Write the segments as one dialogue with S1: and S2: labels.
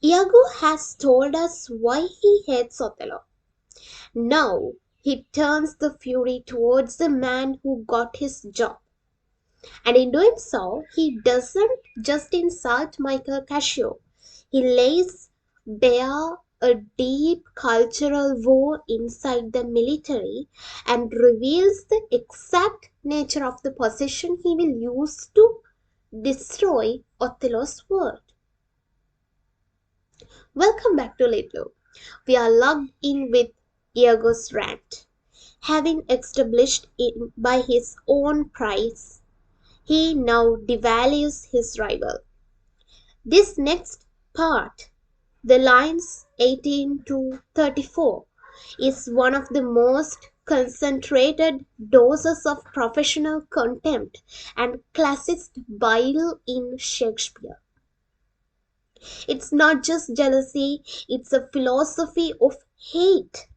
S1: Iago has told us why he hates Othello. Now he turns the fury towards the man who got his job. And in doing so, he doesn't just insult Michael Cassio. He lays bare a deep cultural war inside the military and reveals the exact nature of the position he will use to destroy Othello's world. Welcome back to LitLoom. We are logged in with Iago's rant. Having established it by his own price, he now devalues his rival. This next part, the lines 18 to 34, is one of the most concentrated doses of professional contempt and classist bile in Shakespeare. It's not just jealousy, it's a philosophy of hate.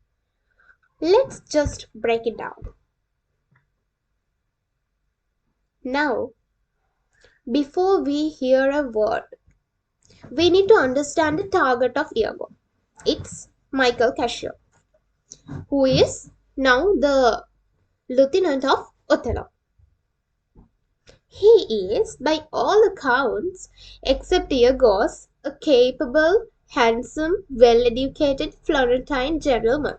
S1: Let's just break it down. Now, before we hear a word, we need to understand the target of Iago. It's Michael Cassio, who is now the lieutenant of Othello. He is, by all accounts, except Iago's, a capable, handsome, well-educated Florentine gentleman.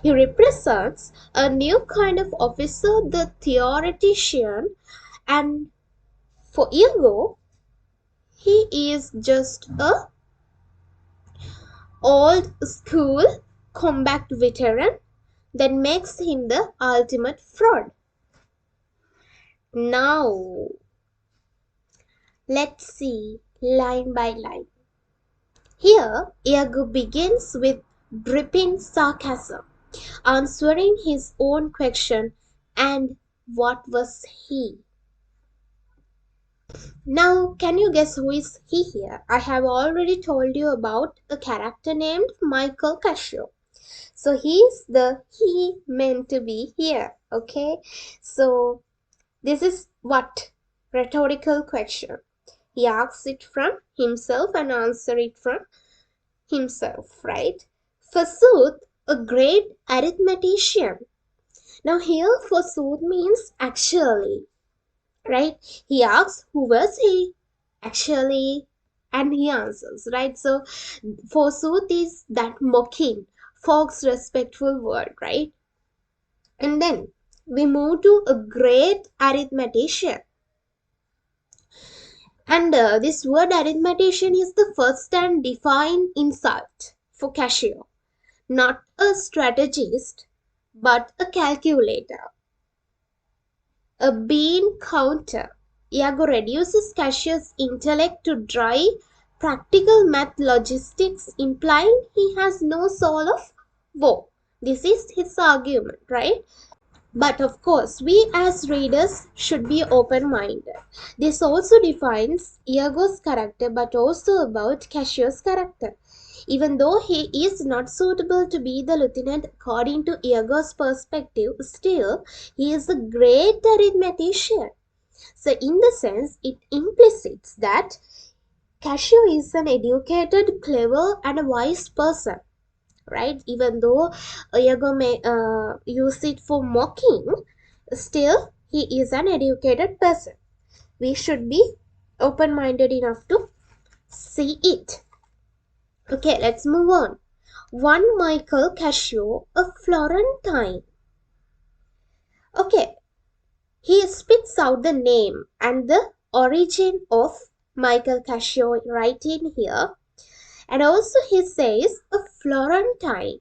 S1: He represents a new kind of officer, the theoretician, and for Iago, he is just a old school combat veteran that makes him the ultimate fraud. Now, let's see line by line. Here, Iago begins with dripping sarcasm, answering his own question, and what was he? Now, can you guess who is he here? I have already told you about a character named Michael Cassio. So he's the he meant to be here, okay? So this is what rhetorical question. He asks it from himself and answer it from himself, right? Forsooth, a great arithmetician. Now here forsooth means actually, right? He asks who was he actually, and he answers, right? So forsooth is that mocking, folks respectful word, right? And then we move to a great arithmetician. And this word arithmetician is the first and defined insult for Cassio. Not a strategist, but a calculator. A bean counter. Iago reduces Cassio's intellect to dry, practical math logistics, implying he has no soul of war. This is his argument, right? But of course, we as readers should be open-minded. This also defines Iago's character, but also about Cassio's character. Even though he is not suitable to be the lieutenant according to Iago's perspective, still he is a great arithmetician. So in the sense, it implicits that Cassio is an educated, clever and a wise person. Right? Even though Iago may use it for mocking, still he is an educated person. We should be open-minded enough to see it. Okay, let's move on. One Michael Cassio, a Florentine. Okay, he spits out the name and the origin of Michael Cassio right in here. And also he says a Florentine.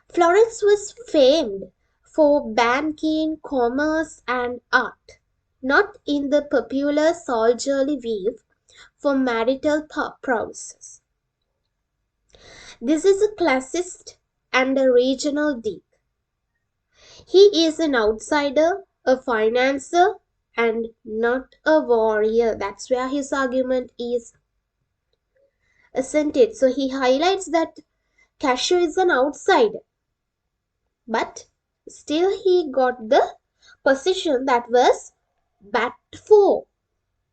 S1: Florence was famed for banking, commerce and art, not in the popular soldierly weave for marital prowess. This is a classist and a regional dig. He is an outsider, a financier and not a warrior. That's where his argument is assented. So he highlights that Cassio is an outsider, but still he got the position that was bat for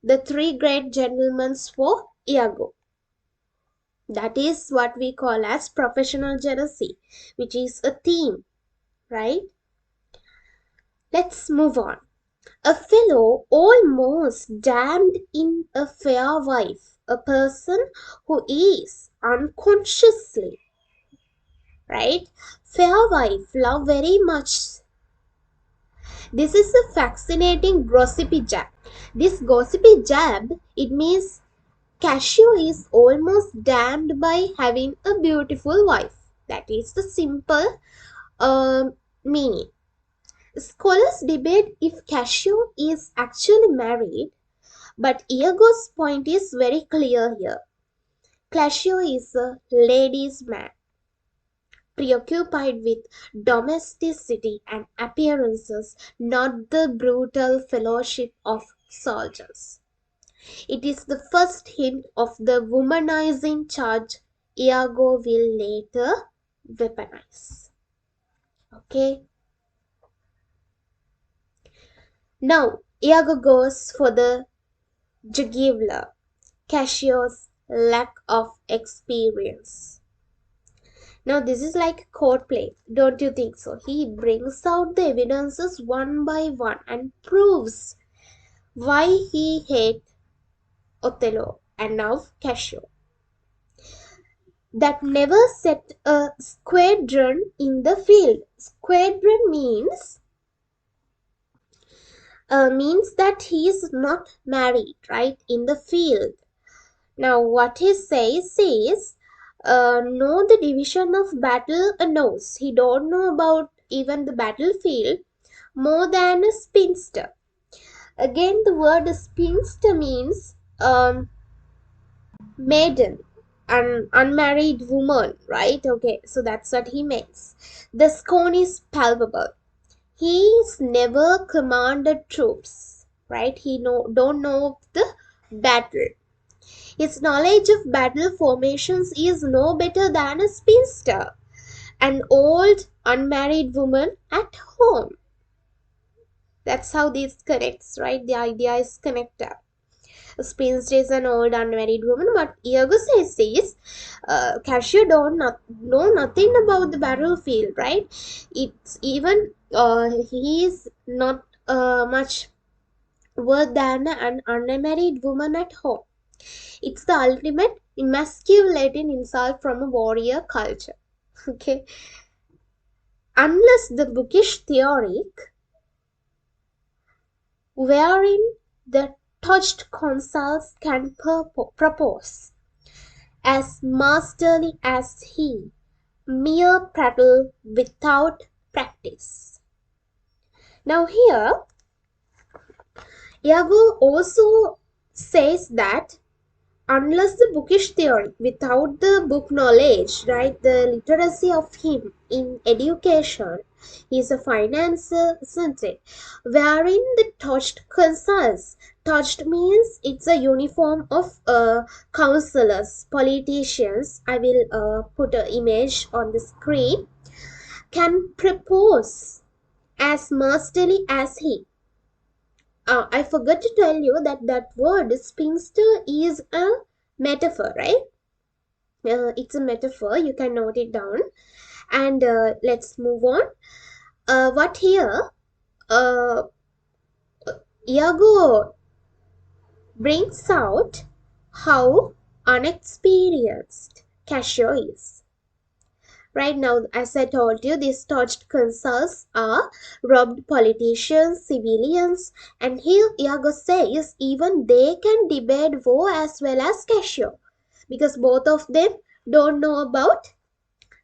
S1: the three great gentlemen for Iago. That is what we call as professional jealousy, which is a theme, right? Let's move on. A fellow almost damned in a fair wife, a person who is unconsciously, right? Fair wife, love very much. This is a fascinating gossipy jab. This gossipy jab, it means Cassio is almost damned by having a beautiful wife. That is the simple meaning. Scholars debate if Cassio is actually married, but Iago's point is very clear here. Cassio is a ladies' man, preoccupied with domesticity and appearances, not the brutal fellowship of soldiers. It is the first hint of the womanizing charge Iago will later weaponize. Okay. Now, Iago goes for the jugular, Cassio's lack of experience. Now, this is like court play, don't you think so? He brings out the evidences one by one and proves why he hates Othello and now Cassio. That never set a squadron in the field. Squadron means that he is not married, right, in the field. Now what he says is, know the division of battle knows. He don't know about even the battlefield more than a spinster. Again, the word spinster means maiden, an unmarried woman, right? Okay, so that's what he means. The scorn is palpable. He's never commanded troops, right? He don't know the battle. His knowledge of battle formations is no better than a spinster, an old unmarried woman at home. That's how this connects, right? The idea is connected. A spinster is an old unmarried woman, but Iago says this, Cassio don't know nothing about the battlefield, right? It's even he is not much worth than an unmarried woman at home. It's the ultimate emasculating insult from a warrior culture. Okay, unless the bookish theory, wherein the touched consuls can propose, as masterly as he, mere prattle without practice. Now here, Iago also says that unless the bookish theory, without the book knowledge, right, the literacy of him in education, he's a financier, isn't it? Wherein the touched consuls, touched means it's a uniform of counselors, politicians. I will put an image on the screen. Can propose as masterly as he. I forgot to tell you that word spinster is a metaphor, right? It's a metaphor. You can note it down. And let's move on. What here? Iago brings out how unexperienced Cassio is. Right now, as I told you, these touched consuls are robbed politicians, civilians, and here Iago says even they can debate war as well as Cassio, because both of them don't know about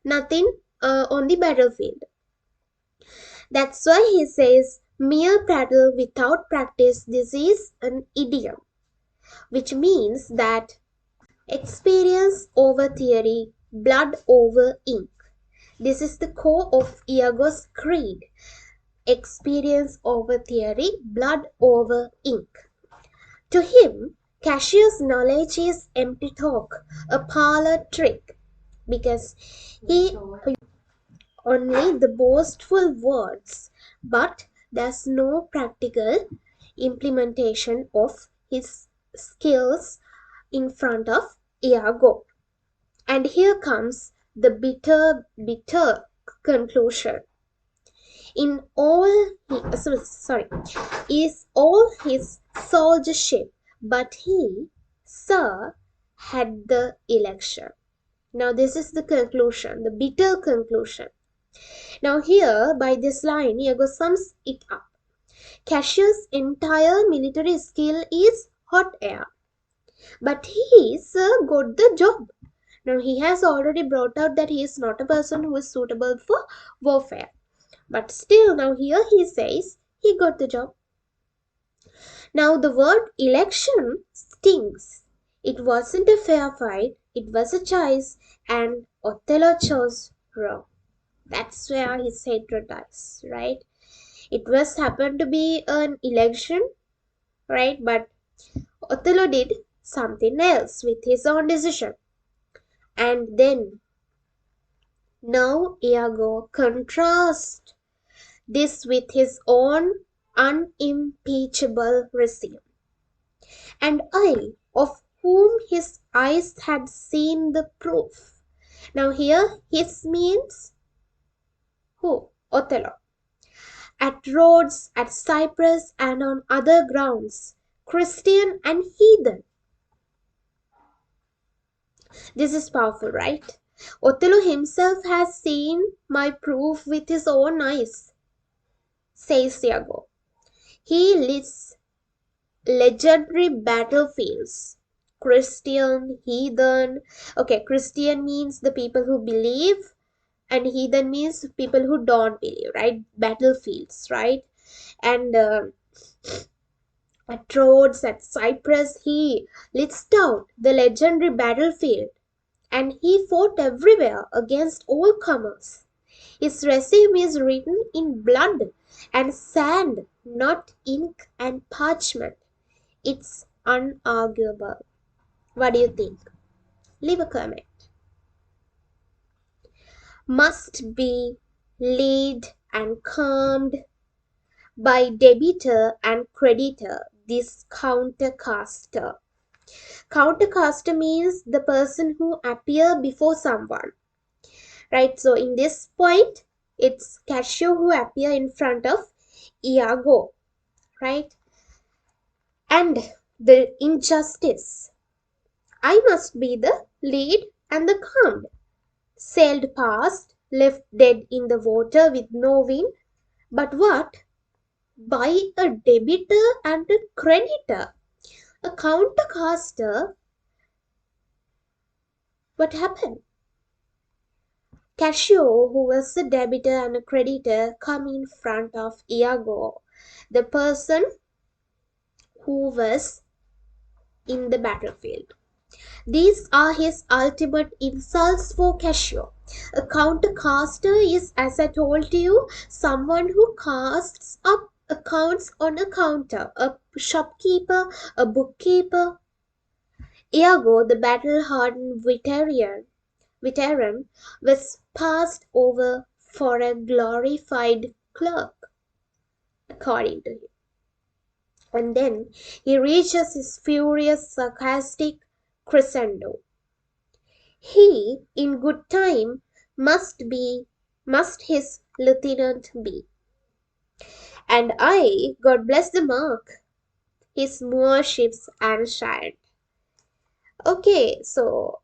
S1: nothing on the battlefield. That's why he says mere prattle without practice. This is an idiom, which means that experience over theory, blood over ink. This is the core of Iago's creed. Experience over theory, blood over ink. To him, Cassio's knowledge is empty talk, a parlor trick, because he only the boastful words, but there's no practical implementation of his skills in front of Iago. And here comes the bitter conclusion. In all, is all his soldiership, but he, sir, had the election. Now this is the conclusion, the bitter conclusion. Now here, by this line, Iago sums it up. Cassio's entire military skill is hot air, but he, sir, got the job. Now he has already brought out that he is not a person who is suitable for warfare. But still, now here he says he got the job. Now the word election stings. It wasn't a fair fight, it was a choice, and Othello chose wrong. That's where his hatred dies, right? It was happened to be an election, right? But Othello did something else with his own decision. And then, now Iago contrasts this with his own unimpeachable resume. And I, of whom his eyes had seen the proof. Now here, his means who? Othello. At Rhodes, at Cyprus, and on other grounds, Christian and heathen. This is powerful, right? Othello himself has seen my proof with his own eyes, says Iago. He lists legendary battlefields. Christian, heathen. Okay, Christian means the people who believe, and heathen means people who don't believe, right? Battlefields, right? And at Rhodes, at Cyprus, he lists out the legendary battlefield, and he fought everywhere against all comers. His resume is written in blood and sand, not ink and parchment. It's unarguable. What do you think? Leave a comment. Must be led and calmed by debitor and creditor, this countercaster. Countercaster means the person who appear before someone, right? So in this point, it's Cassio who appear in front of Iago, right? And the injustice. I must be the lead and the calmed. Sailed past, left dead in the water with no wind. But what? By a debitor and a creditor. A countercaster. What happened? Cassio, who was a debitor and a creditor, come in front of Iago, the person who was in the battlefield. These are his ultimate insults for Cassio. A countercaster is, as I told you, someone who casts up accounts on a counter, a shopkeeper, a bookkeeper. Iago, the battle-hardened veteran, was passed over for a glorified clerk, according to him. And then he reaches his furious, sarcastic crescendo. He, in good time, must his lieutenant be. And I, God bless the mark, his Moorship's ancient. Okay, so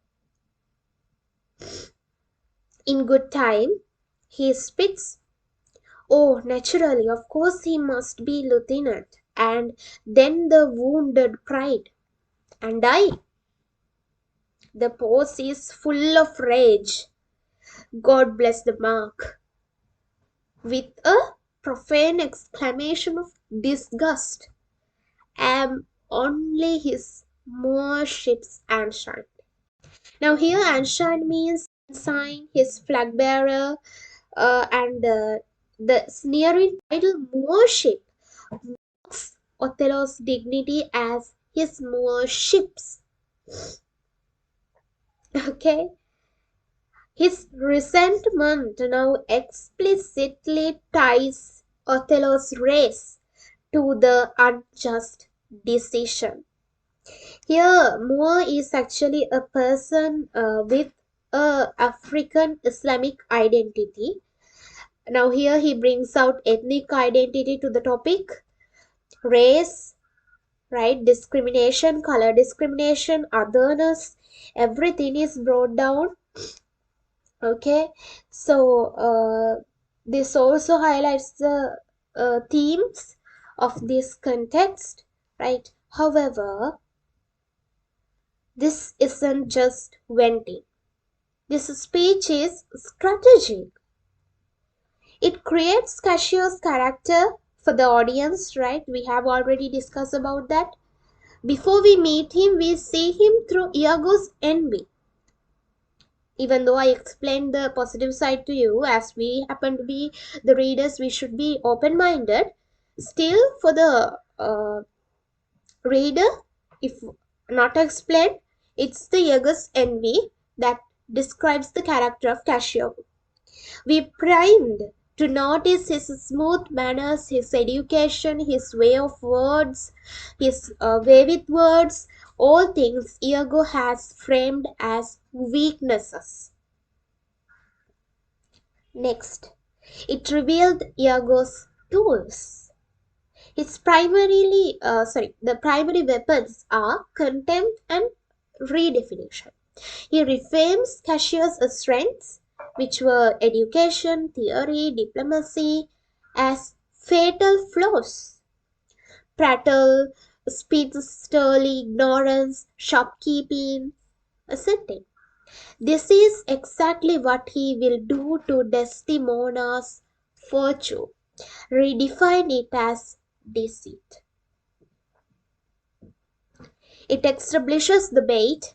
S1: in good time, he spits. Oh, naturally, of course he must be lieutenant. And then the wounded cried. And I, the pose is full of rage. God bless the mark. With a profane exclamation of disgust, am only his Moorship's ancient. Now here ancient means sign, his flag bearer, and the sneering title Moorship mocks Othello's dignity as his Moorships. Okay? His resentment now explicitly ties Othello's race to the unjust decision. Here, Moor is actually a person with a African Islamic identity. Now here he brings out ethnic identity to the topic, race, right? Discrimination, color discrimination, otherness, everything is brought down. Okay, so this also highlights the themes of this context, right? However, this isn't just venting. This speech is strategic. It creates Cassio's character for the audience, right? We have already discussed about that. Before we meet him, we see him through Iago's envy. Even though I explained the positive side to you, as we happen to be the readers, we should be open-minded. Still, for the reader, if not explained, it's the Iago's envy that describes the character of Cassio. We primed to notice his smooth manners, his education, his way of words, his way with words, all things Iago has framed as weaknesses. Next, it revealed Iago's tools. The primary weapons are contempt and redefinition. He reframes Cassio's strengths, which were education, theory, diplomacy, as fatal flaws. Prattle, spitsterly ignorance, shopkeeping, etc. This is exactly what he will do to Desdemona's virtue. Redefine it as deceit. It establishes the bait.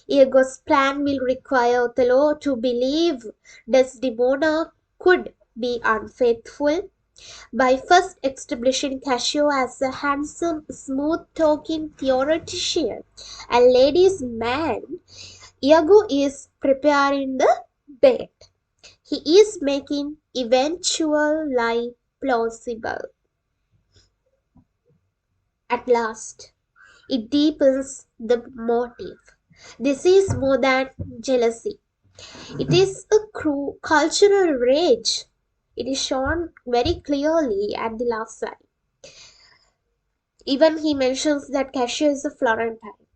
S1: Iago's plan will require Othello to believe Desdemona could be unfaithful. By first establishing Cassio as a handsome, smooth-talking theoretician and ladies' man, Iago is preparing the bait. He is making eventual lie plausible. At last, it deepens the motive. This is more than jealousy. It is a cultural rage. It is shown very clearly at the last line. Even he mentions that Cassio is a Florentine.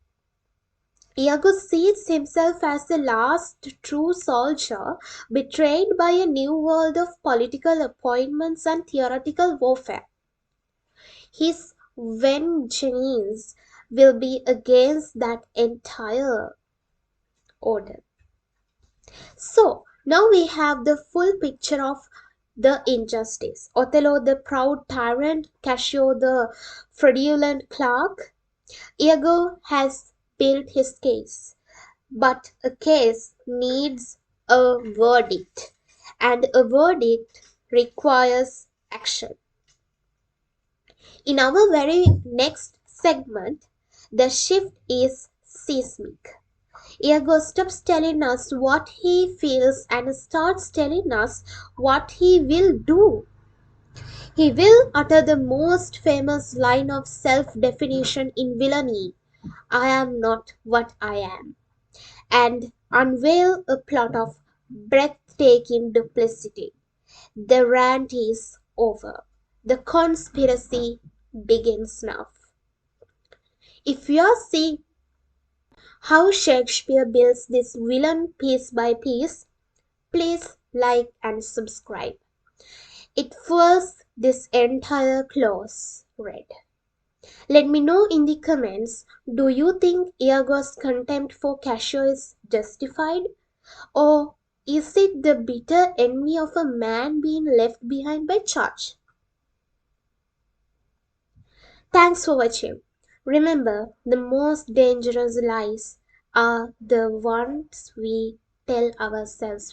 S1: Iago sees himself as the last true soldier betrayed by a new world of political appointments and theoretical warfare. His vengeance will be against that entire order. So, now we have the full picture of the injustice. Othello, the proud tyrant, Cassio, the fraudulent clerk. Iago has built his case, but a case needs a verdict, and a verdict requires action. In our very next segment, the shift is seismic. Iago stops telling us what he feels and starts telling us what he will do. He will utter the most famous line of self-definition in villainy, I am not what I am, and unveil a plot of breathtaking duplicity. The rant is over. The conspiracy begins now. If you are seeing how Shakespeare builds this villain piece by piece, please like and subscribe. It fuels this entire clause read. Let me know in the comments, do you think Iago's contempt for Cassio is justified? Or is it the bitter envy of a man being left behind by charge? Thanks for watching. Remember, the most dangerous lies are the ones we tell ourselves first.